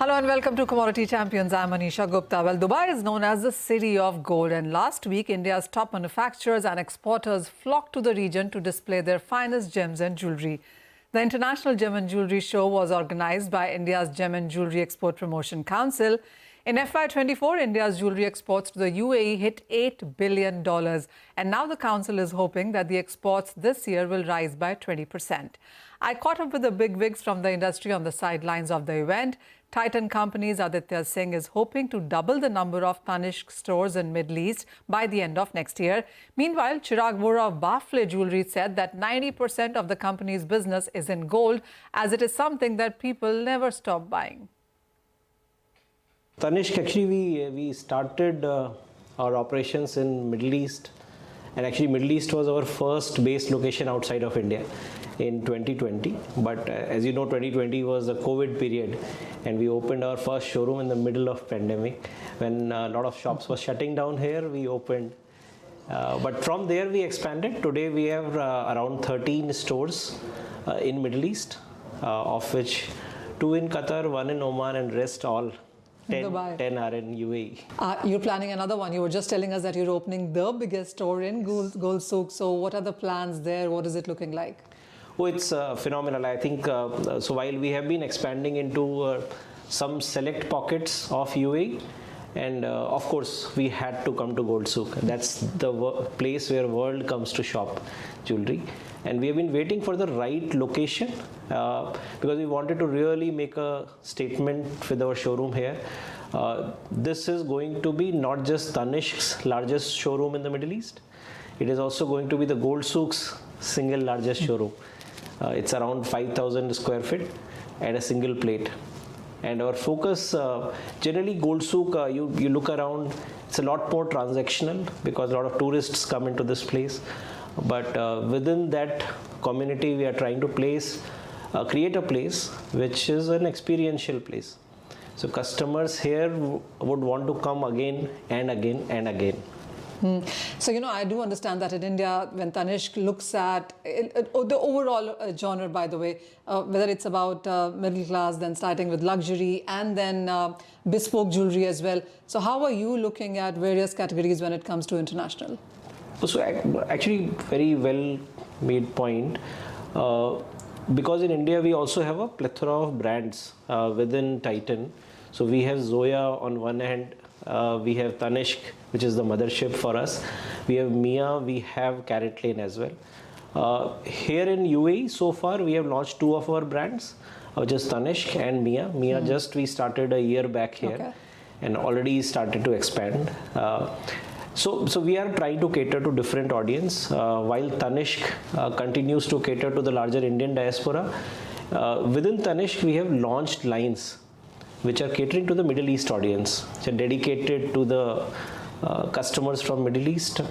Hello and welcome to Commodity Champions. I'm Anisha Gupta. Well, Dubai is known as the city of gold, and last week India's top manufacturers and exporters flocked to the region to display their finest gems and jewellery. The International Gem and Jewellery Show was organised by India's Gem and Jewellery Export Promotion Council. In FY24, India's jewellery exports to the UAE hit $8 billion. And now the council is hoping that the exports this year will rise by 20%. I caught up with the bigwigs from the industry on the sidelines of the event. Titan Company's Aditya Singh is hoping to double the number of Tanishq stores in Middle East by the end of next year. Meanwhile, Chirag Vora of Bafle Jewellery said that 90% of the company's business is in gold, as it is something that people never stop buying. Tanishq, actually, we started our operations in Middle East, and actually Middle East was our first base location outside of India in 2020. But as you know, 2020 was a COVID period, and we opened our first showroom in the middle of pandemic when a lot of shops were shutting down here. We opened, but from there we expanded. Today we have around 13 stores in Middle East, of which 2 in Qatar, 1 in Oman, and rest all 10 are in UAE. You're planning another one. You were just telling us that you're opening the biggest store in Gold Souk. So what are the plans there? What is it looking like? Oh, it's phenomenal. I think so. While we have been expanding into some select pockets of UAE, and of course we had to come to Gold Souk. That's the place where world comes to shop jewelry, and we have been waiting for the right location because we wanted to really make a statement with our showroom here. This is going to be not just Tanishq's largest showroom in the Middle East. It is also going to be the Gold Souk's single largest showroom. It's around 5,000 square feet at a single plate. And our focus, generally Gold Souk, you look around, it's a lot more transactional because a lot of tourists come into this place. But within that community, we are trying to create a place which is an experiential place. So customers here would want to come again and again and again. So, I do understand that in India, when Tanishq looks at the overall genre, by the way, whether it's about middle class, then starting with luxury, and then bespoke jewelry as well. So how are you looking at various categories when it comes to international? So actually, very well made point. Because in India, we also have a plethora of brands within Titan. So we have Zoya on one hand. We have Tanishq, which is the mothership for us. We have Mia, we have CaratLane as well. Here in UAE, so far we have launched 2 of our brands, which is Tanishq and Mia. Mia just we started a year back here and already started to expand. So we are trying to cater to different audience. While Tanishq continues to cater to the larger Indian diaspora, within Tanishq we have launched lines which are catering to the Middle East audience, which are dedicated to the customers from Middle East.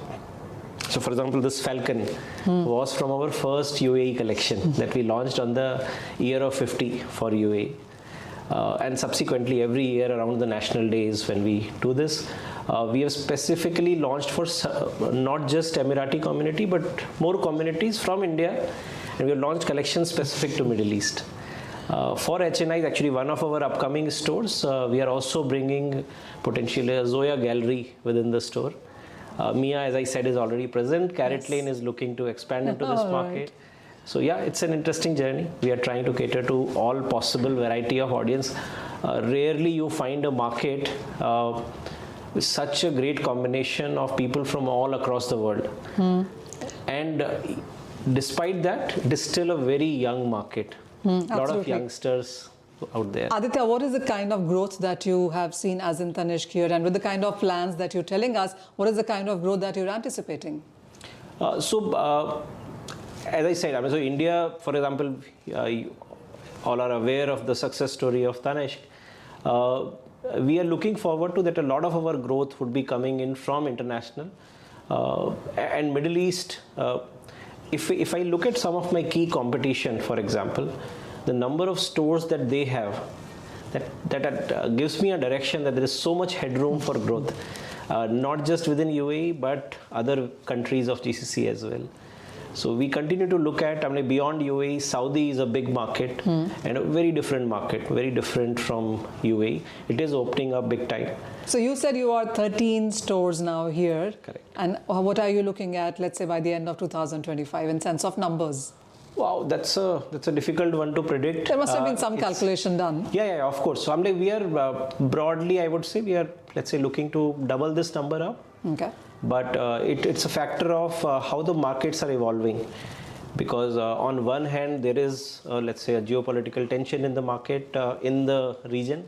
So for example, this Falcon was from our first UAE collection that we launched on the year of 50 for UAE. And subsequently every year around the national days when we do this, we have specifically launched for not just Emirati community, but more communities from India, and we have launched collections specific to Middle East. For HNI, actually one of our upcoming stores, we are also bringing potentially a Zoya gallery within the store. Mia, as I said, is already present. CaratLane is looking to expand into this market. Right. So yeah, it's an interesting journey. We are trying to cater to all possible variety of audience. Rarely you find a market with such a great combination of people from all across the world. And despite that, it is still a very young market. A lot of youngsters out there. Aditya, what is the kind of growth that you have seen as in Tanishq here, and with the kind of plans that you're telling us, what is the kind of growth that you're anticipating? As I said, so India, for example, you all are aware of the success story of Tanishq. We are looking forward to that. A lot of our growth would be coming in from international and Middle East. If I look at some of my key competition, for example, the number of stores that they have, that gives me a direction that there is so much headroom for growth, not just within UAE, but other countries of GCC as well. So we continue to look at, beyond UAE, Saudi is a big market and a very different market, very different from UAE. It is opening up big time. So you said you are 13 stores now here. Correct. And what are you looking at, let's say, by the end of 2025 in sense of numbers? Wow, that's a difficult one to predict. There must have been some calculation done. Yeah, of course. So we are broadly, I would say, we are, let's say, looking to double this number up. Okay. But it's a factor of how the markets are evolving. Because on one hand, there is, let's say, a geopolitical tension in the market, in the region.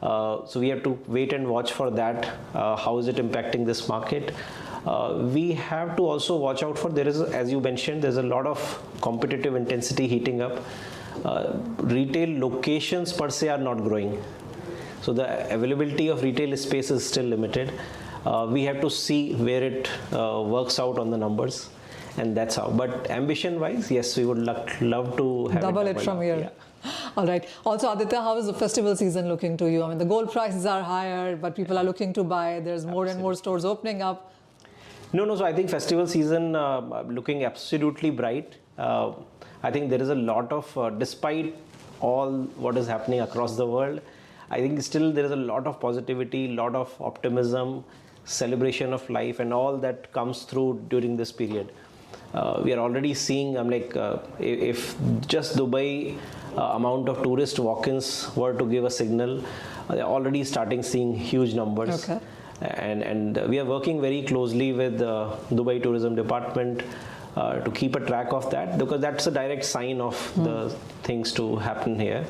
So we have to wait and watch for that. How is it impacting this market? We have to also watch out for, there is, as you mentioned, there's a lot of competitive intensity heating up. Retail locations per se are not growing. So the availability of retail space is still limited. We have to see where it works out on the numbers, and that's how. But ambition-wise, yes, we would love to have double it from here. Yeah. All right. Also, Aditya, how is the festival season looking to you? The gold prices are higher, but people are looking to buy. There's more and more stores opening up. No. So I think festival season looking absolutely bright. I think there is a lot of, despite all what is happening across the world, I think still there is a lot of positivity, lot of optimism, celebration of life, and all that comes through during this period. We are already seeing, if just Dubai amount of tourist walk-ins were to give a signal, they're already starting seeing huge numbers. Okay. And we are working very closely with Dubai Tourism Department to keep a track of that, because that's a direct sign of the things to happen here.